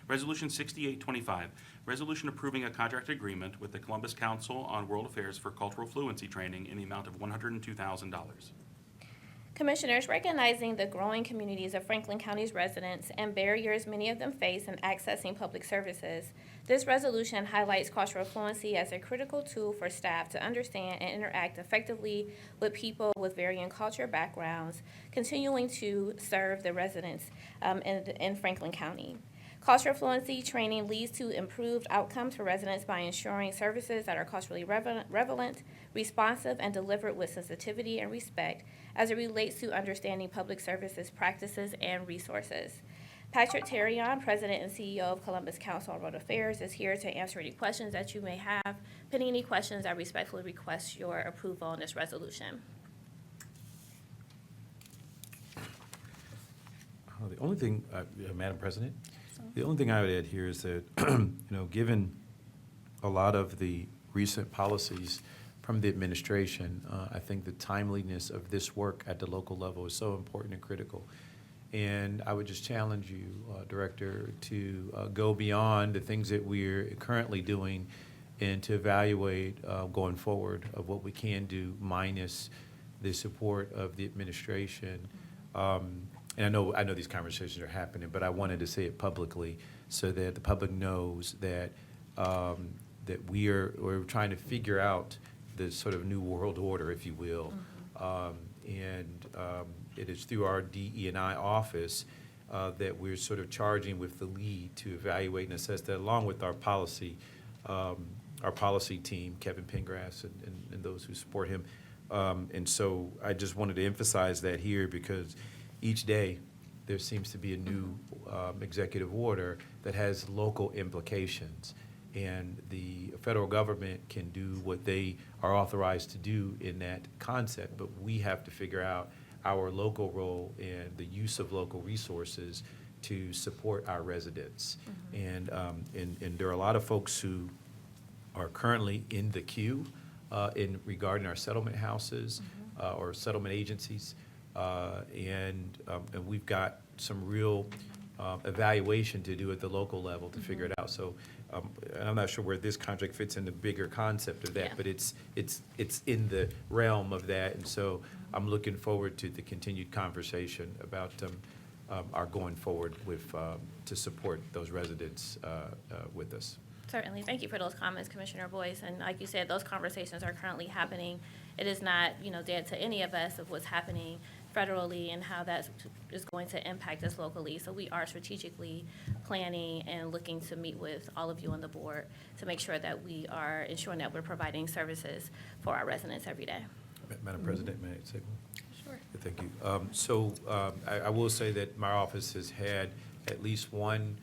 Resolution 6825, resolution approving a contract agreement with the Columbus Council on World Affairs for Cultural Fluency Training in the amount of $102,000. Commissioners, recognizing the growing communities of Franklin County's residents and barriers many of them face in accessing public services, this resolution highlights cultural fluency as a critical tool for staff to understand and interact effectively with people with varying culture backgrounds, continuing to serve the residents in Franklin County. Cultural fluency training leads to improved outcomes for residents by ensuring services that are culturally relevant, responsive, and delivered with sensitivity and respect as it relates to understanding public services practices and resources. Patrick Terrion, President and CEO of Columbus Council on World Affairs, is here to answer any questions that you may have. Pending any questions, I respectfully request your approval on this resolution. The only thing, Madam President, the only thing I would add here is that, given a lot of the recent policies from the administration, I think the timeliness of this work at the local level is so important and critical. And I would just challenge you, Director, to go beyond the things that we're currently doing and to evaluate going forward of what we can do minus the support of the administration. And I know these conversations are happening, but I wanted to say it publicly so that the public knows that that we're trying to figure out the sort of new world order, if you will. It is through our DE&I office that we're sort of charging with the lead to evaluate and assess that, along with our policy team, Kevin Pengrass and those who support him. And so I just wanted to emphasize that here because each day there seems to be a new executive order that has local implications. And the federal government can do what they are authorized to do in that concept, but we have to figure out our local role and the use of local resources to support our residents. And there are a lot of folks who are currently in the queue in regarding our settlement houses or settlement agencies. And we've got some real evaluation to do at the local level to figure it out. So I'm not sure where this contract fits in the bigger concept of that, but it's in the realm of that. And so I'm looking forward to the continued conversation about our going forward with to support those residents with us. Certainly. Thank you for those comments, Commissioner Boyce. And like you said, those conversations are currently happening. It is not, dead to any of us of what's happening federally and how that is going to impact us locally. So we are strategically planning and looking to meet with all of you on the board to make sure that we are ensuring that we're providing services for our residents every day. Madam President, may I say one? Sure. Thank you. I will say that my office has had at least one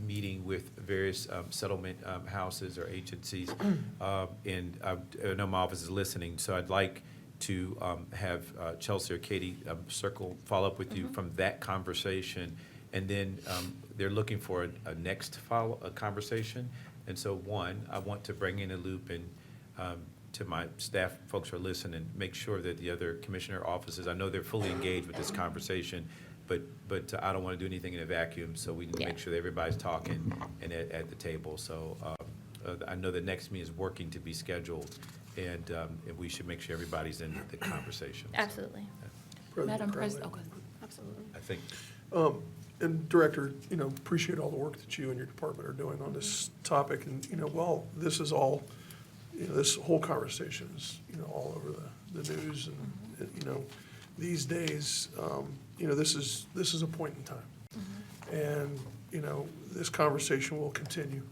meeting with various settlement houses or agencies, and I know my office is listening, so I'd like to have Chelsea or Katie follow up with you from that conversation, and then they're looking for a next conversation, and so I want to bring in a loop and to my staff folks who are listening, make sure that the other commissioner offices, I know they're fully engaged with this conversation, but I don't want to do anything in a vacuum, so we need to make sure that everybody's talking and at the table. So I know the next meeting is working to be scheduled, and we should make sure everybody's in the conversation. Absolutely. Madam President, Crawley. Absolutely. I think. And Director, appreciate all the work that you and your department are doing on this topic. And, while this is all, this whole conversation is, all over the news and, these days, this is a point in time. And, this conversation will continue.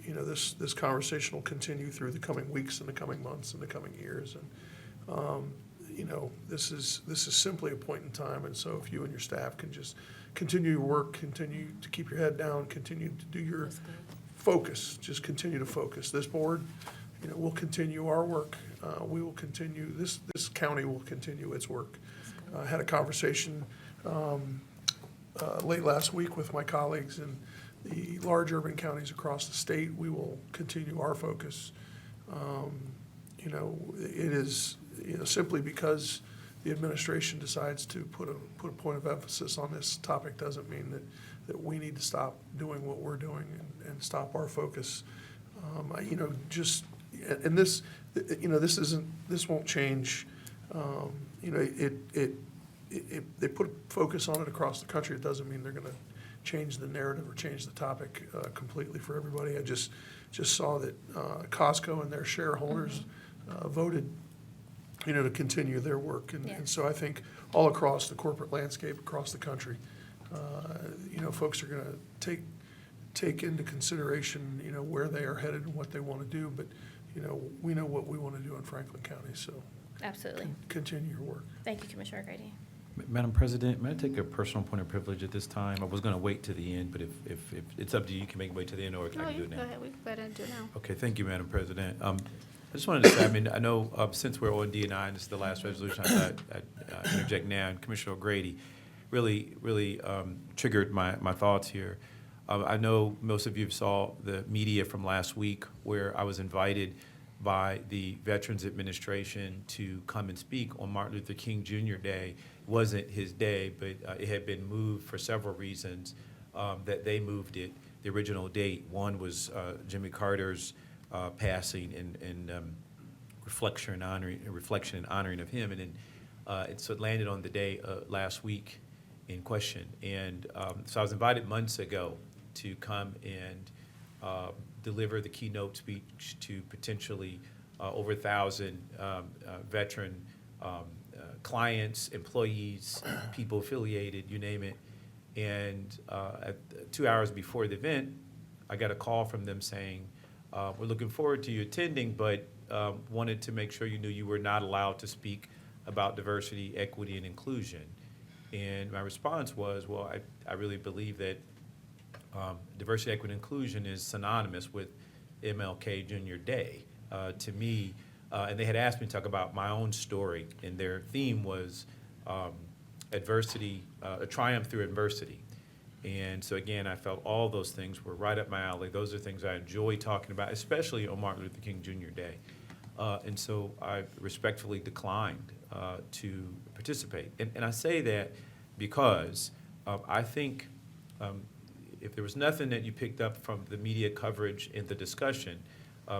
This conversation will continue through the coming weeks and the coming months and the coming years. And, this is simply a point in time. And so if you and your staff can just continue your work, continue to keep your head down, continue to do your focus, just continue to focus. This board, will continue our work. We will continue, this county will continue its work. I had a conversation late last week with my colleagues in the large urban counties across the state. We will continue our focus. It is, simply because the administration decides to put a point of emphasis on this topic doesn't mean that we need to stop doing what we're doing and stop our focus. You know, just, and this, you know, this won't change. You know, they put focus on it across the country. It doesn't mean they're going to change the narrative or change the topic completely for everybody. I just saw that Costco and their shareholders voted, you know, to continue their work. And so I think all across the corporate landscape, across the country, you know, folks are going to take into consideration, you know, where they are headed and what they want to do. But, you know, we know what we want to do in Franklin County, so Absolutely. continue your work. Thank you, Commissioner Grady. Madam President, may I take a personal point of privilege at this time? I was going to wait to the end, but if it's up to you, you can make it wait to the end, or I can do it now. Go ahead, we can go ahead and do it now. Okay, thank you, Madam President. I just wanted to say, I mean, I know since we're on D&I, and this is the last resolution, I interject now, and Commissioner O'Grady really triggered my thoughts here. I know most of you saw the media from last week where I was invited by the Veterans Administration to come and speak on Martin Luther King Jr. Day. It wasn't his day, but it had been moved for several reasons that they moved it, the original date. One was Jimmy Carter's passing and reflection and honoring of him. And then so it landed on the day last week in question. And so I was invited months ago to come and deliver the keynote speech to potentially over 1,000 veteran clients, employees, people affiliated, you name it. And 2 hours before the event, I got a call from them saying, we're looking forward to you attending, but wanted to make sure you knew you were not allowed to speak about diversity, equity, and inclusion. And my response was, well, I really believe that diversity, equity, and inclusion is synonymous with MLK Jr. Day. To me, and they had asked me to talk about my own story, and their theme was adversity, a triumph through adversity. And so again, I felt all those things were right up my alley. Those are things I enjoy talking about, especially on Martin Luther King Jr. Day. And so I respectfully declined to participate. And I say that because I think if there was nothing that you picked up from the media coverage and the discussion,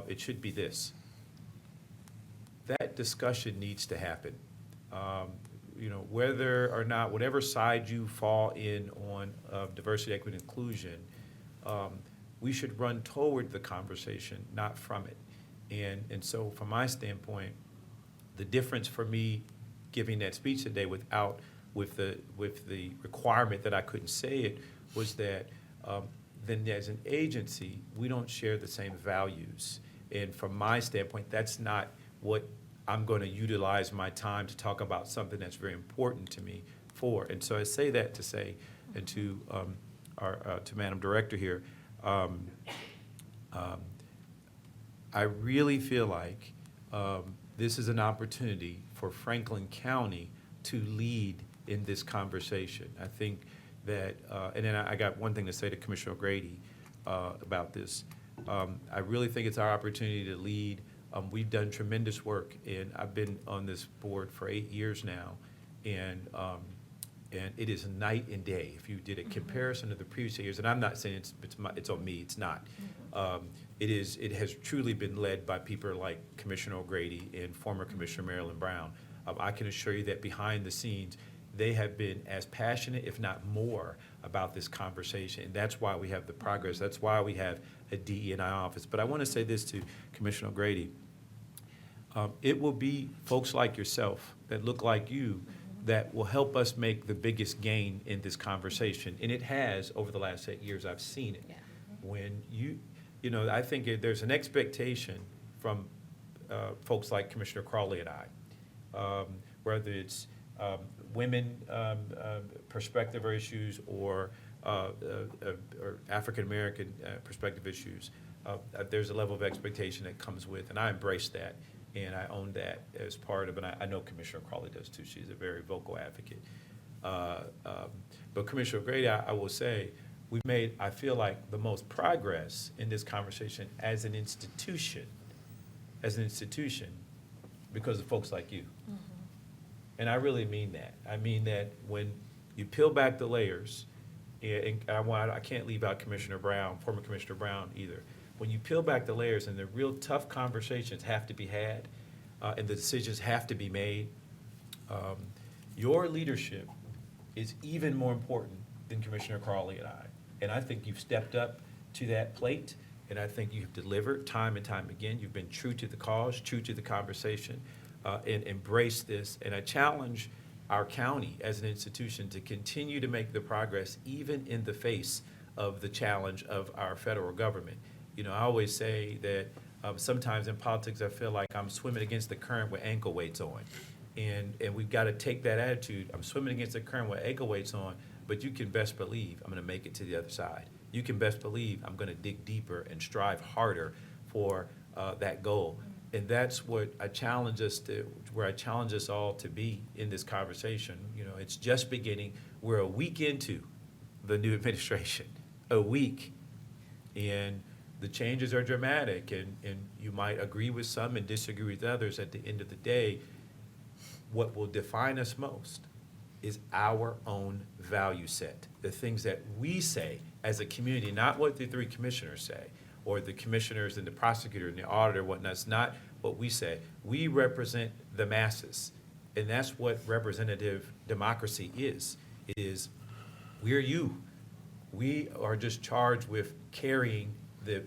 it should be this. That discussion needs to happen. You know, whether or not, whatever side you fall in on diversity, equity, and inclusion, we should run toward the conversation, not from it. And so from my standpoint, the difference for me giving that speech today with the requirement that I couldn't say it was that then as an agency, we don't share the same values. And from my standpoint, that's not what I'm going to utilize my time to talk about something that's very important to me for. And so I say that to say, and to to Madam Director here, I really feel like this is an opportunity for Franklin County to lead in this conversation. I think that, and then I got one thing to say to Commissioner O'Grady about this. I really think it's our opportunity to lead. We've done tremendous work, and I've been on this board for 8 years now, and it is night and day. If you did a comparison of the previous years, and I'm not saying it's on me, it's not. It has truly been led by people like Commissioner O'Grady and former Commissioner Marilyn Brown. I can assure you that behind the scenes, they have been as passionate, if not more, about this conversation. And that's why we have the progress. That's why we have a DE&I office. But I want to say this to Commissioner O'Grady. It will be folks like yourself that look like you that will help us make the biggest gain in this conversation. And it has over the last 8 years. I've seen it. Yeah. When you know, I think there's an expectation from folks like Commissioner Crawley and I, whether it's women perspective or issues or African American perspective issues. There's a level of expectation that comes with, and I embrace that, and I own that as part of it. And I know Commissioner Crawley does too. She's a very vocal advocate. But Commissioner O'Grady, I will say, we've made, I feel like, the most progress in this conversation as an institution, because of folks like you. And I really mean that. I mean that when you peel back the layers and I can't leave out Commissioner Brown, former Commissioner Brown either. When you peel back the layers and the real tough conversations have to be had, and the decisions have to be made, your leadership is even more important than Commissioner Crawley and I. And I think you've stepped up to that plate, and I think you've delivered time and time again. You've been true to the cause, true to the conversation, and embraced this. And I challenge our county as an institution to continue to make the progress even in the face of the challenge of our federal government. You know, I always say that sometimes in politics I feel like I'm swimming against the current with ankle weights on. And we've got to take that attitude. I'm swimming against the current with ankle weights on, but you can best believe I'm going to make it to the other side. You can best believe I'm going to dig deeper and strive harder for that goal. And that's what I challenge us to, where I challenge us all to be in this conversation. You know, it's just beginning. We're a week into the new administration, a week, and the changes are dramatic, and you might agree with some and disagree with others. At the end of the day, what will define us most is our own value set, the things that we say as a community, not what the three commissioners say, or the commissioners and the prosecutor and the auditor, whatnot. It's not what we say. We represent the masses, and that's what representative democracy is. It is, we're you. We are just charged with carrying the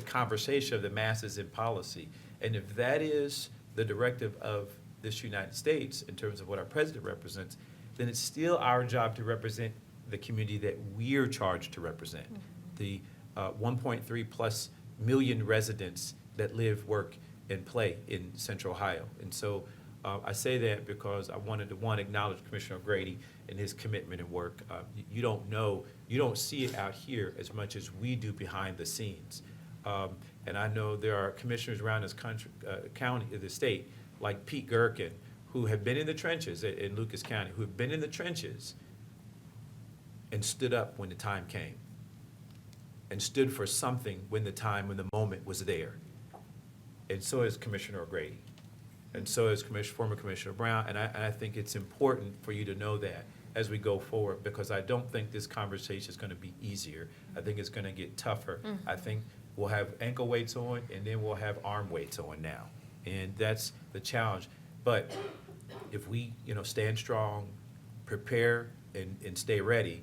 conversation of the masses in policy. And if that is the directive of this United States in terms of what our president represents, then it's still our job to represent the community that we're charged to represent. The 1.3 plus million residents that live, work, and play in Central Ohio. And so I say that because I wanted to, one, acknowledge Commissioner Grady and his commitment and work. You don't see it out here as much as we do behind the scenes. And I know there are commissioners around this country, county, the state, like Pete Gherkin, who have been in the trenches in Lucas County, who have been in the trenches and stood up when the time came, and stood for something when the moment was there. And so is Commissioner O'Grady, and so is former Commissioner Brown, and I think it's important for you to know that as we go forward, because I don't think this conversation is going to be easier. I think it's going to get tougher. I think we'll have ankle weights on, and then we'll have arm weights on now, and that's the challenge. But if we, stand strong, prepare, and stay ready,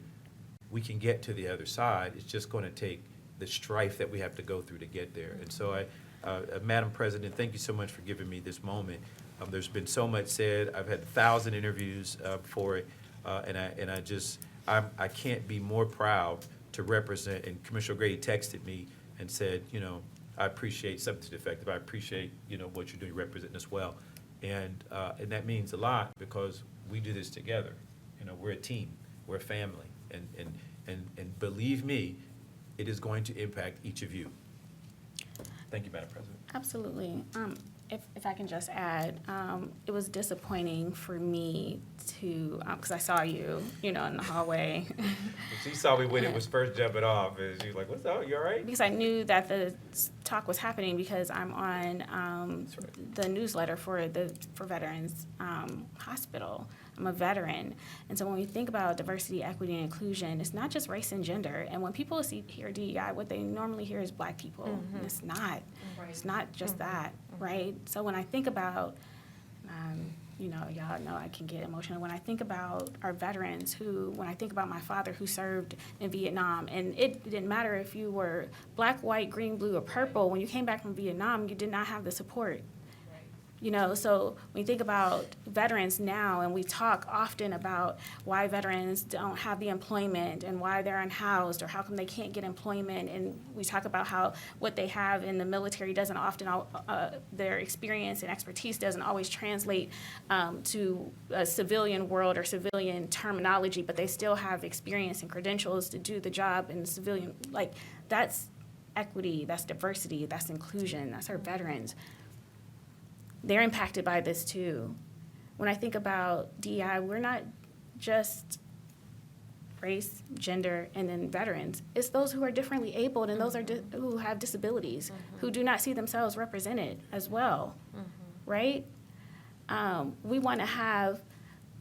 we can get to the other side. It's just going to take the strife that we have to go through to get there. And so Madam President, thank you so much for giving me this moment. There's been so much said. I've had 1,000 interviews for it, and I can't be more proud to represent. And Commissioner Grady texted me and said, I appreciate something to the effect of I appreciate what you're doing, representing us well, and that means a lot because we do this together. We're a team, we're a family, and believe me, it is going to impact each of you. Thank you, Madam President. Absolutely. If I can just add, it was disappointing for me to, because I saw you, in the hallway. She saw me when it was first jumping off, and she was like, "What's up? You all right?" Because I knew that the talk was happening because I'm on the newsletter for Veterans Hospital. I'm a veteran. And so when we think about diversity, equity, and inclusion, it's not just race and gender. And when people hear DEI, what they normally hear is Black people. And it's not. Right. It's not just that, right? So when I think about, y'all know I can get emotional. When I think about our veterans when I think about my father who served in Vietnam, and it didn't matter if you were Black, white, green, blue, or purple, when you came back from Vietnam, you did not have the support. So when you think about veterans now, and we talk often about why veterans don't have the employment and why they're unhoused or how come they can't get employment, and we talk about how what they have in the military doesn't often, their experience and expertise doesn't always translate to a civilian world or civilian terminology, but they still have experience and credentials to do the job in the civilian, that's equity, that's diversity, that's inclusion, that's our veterans. They're impacted by this too. When I think about DEI, we're not just race, gender, and then veterans. It's those who are differently abled and those who have disabilities, who do not see themselves represented as well, right? We want to have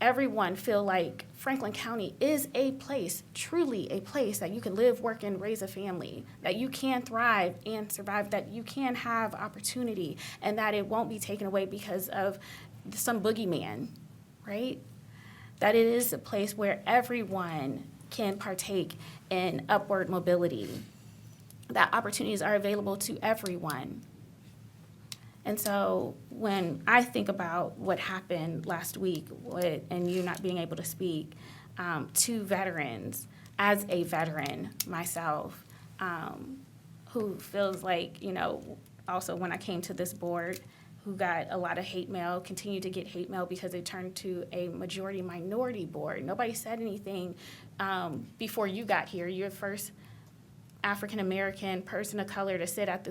everyone feel like Franklin County is a place, truly a place that you can live, work, and raise a family, that you can thrive and survive, that you can have opportunity, and that it won't be taken away because of some boogeyman, right? That it is a place where everyone can partake in upward mobility, that opportunities are available to everyone. And so when I think about what happened last week and you not being able to speak to veterans, as a veteran myself, who feels like, also when I came to this board, who got a lot of hate mail, continued to get hate mail because it turned to a majority minority board. Nobody said anything before you got here. You're the first African-American person of color to sit at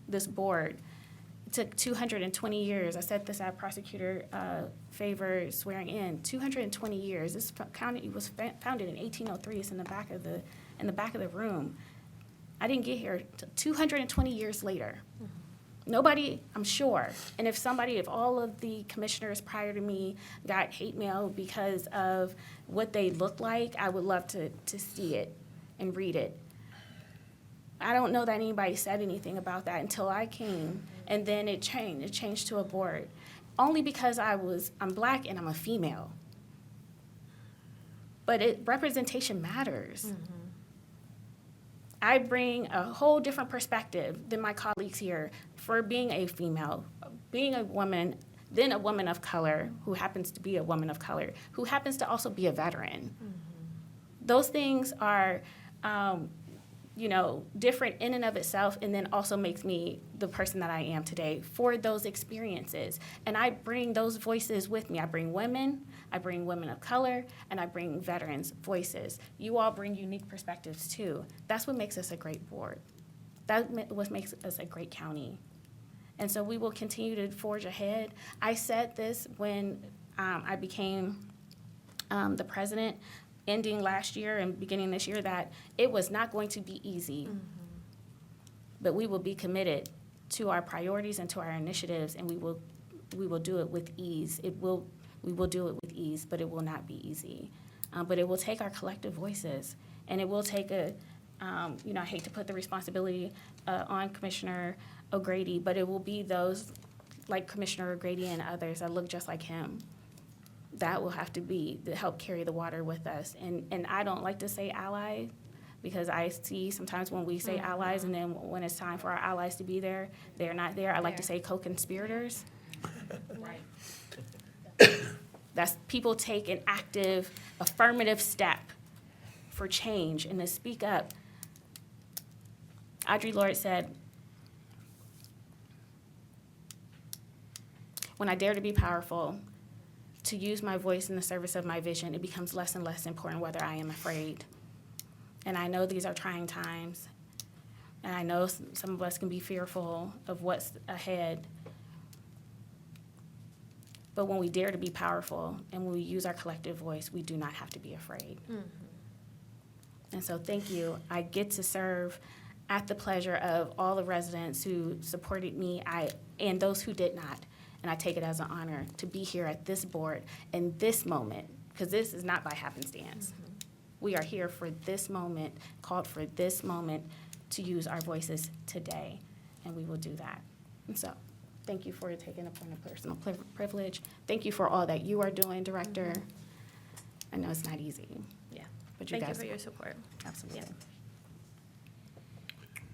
this board. It took 220 years. I said this at Prosecutor Favor swearing in. 220 years. This county was founded in 1803. It's in the back of the room. I didn't get here till 220 years later. Nobody, I'm sure, and if all of the commissioners prior to me got hate mail because of what they look like, I would love to see it and read it. I don't know that anybody said anything about that until I came, and then it changed. It changed to a board, only because I'm Black and I'm a female. But representation matters. Mm-hmm. I bring a whole different perspective than my colleagues here for being a female, being a woman, then a woman of color who happens to be a woman of color, who happens to also be a veteran. Mm-hmm. Those things are, different in and of itself, and then also makes me the person that I am today for those experiences. And I bring those voices with me. I bring women of color, and I bring veterans' voices. You all bring unique perspectives too. That's what makes us a great board. That's what makes us a great county. And so we will continue to forge ahead. I said this when I became the president, ending last year and beginning this year, that it was not going to be easy. Mm-hmm. But we will be committed to our priorities and to our initiatives, and we will do it with ease. We will do it with ease, but it will not be easy. But it will take our collective voices, and it will take I hate to put the responsibility on Commissioner O'Grady, but it will be those like Commissioner O'Grady and others that look just like him that will have to be to help carry the water with us. And I don't like to say ally, because I see sometimes when we say allies, and then when it's time for our allies to be there, they're not there. I like to say co-conspirators. Right. That's people take an active, affirmative step for change and to speak up. Audre Lorde said, "When I dare to be powerful, to use my voice in the service of my vision, it becomes less and less important whether I am afraid." And I know these are trying times, and I know some of us can be fearful of what's ahead. But when we dare to be powerful and when we use our collective voice, we do not have to be afraid. Mm-hmm. And so thank you. I get to serve at the pleasure of all the residents who supported me and those who did not. And I take it as an honor to be here at this board in this moment, because this is not by happenstance. Mm-hmm. We are here for this moment, called for this moment to use our voices today, and we will do that. And so thank you for taking a point of personal privilege. Thank you for all that you are doing, Director. Mm-hmm. I know it's not easy. Yeah. But Thank you for your support. Absolutely. Yeah.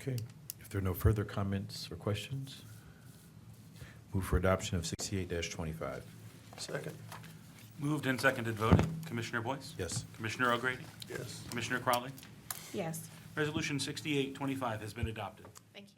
Okay. If there are no further comments or questions, move for adoption of 68-25. Second. Moved and seconded voting. Commissioner Boyce? Yes. Commissioner O'Grady? Yes. Commissioner Crawley? Yes. Resolution 6825 has been adopted. Thank you.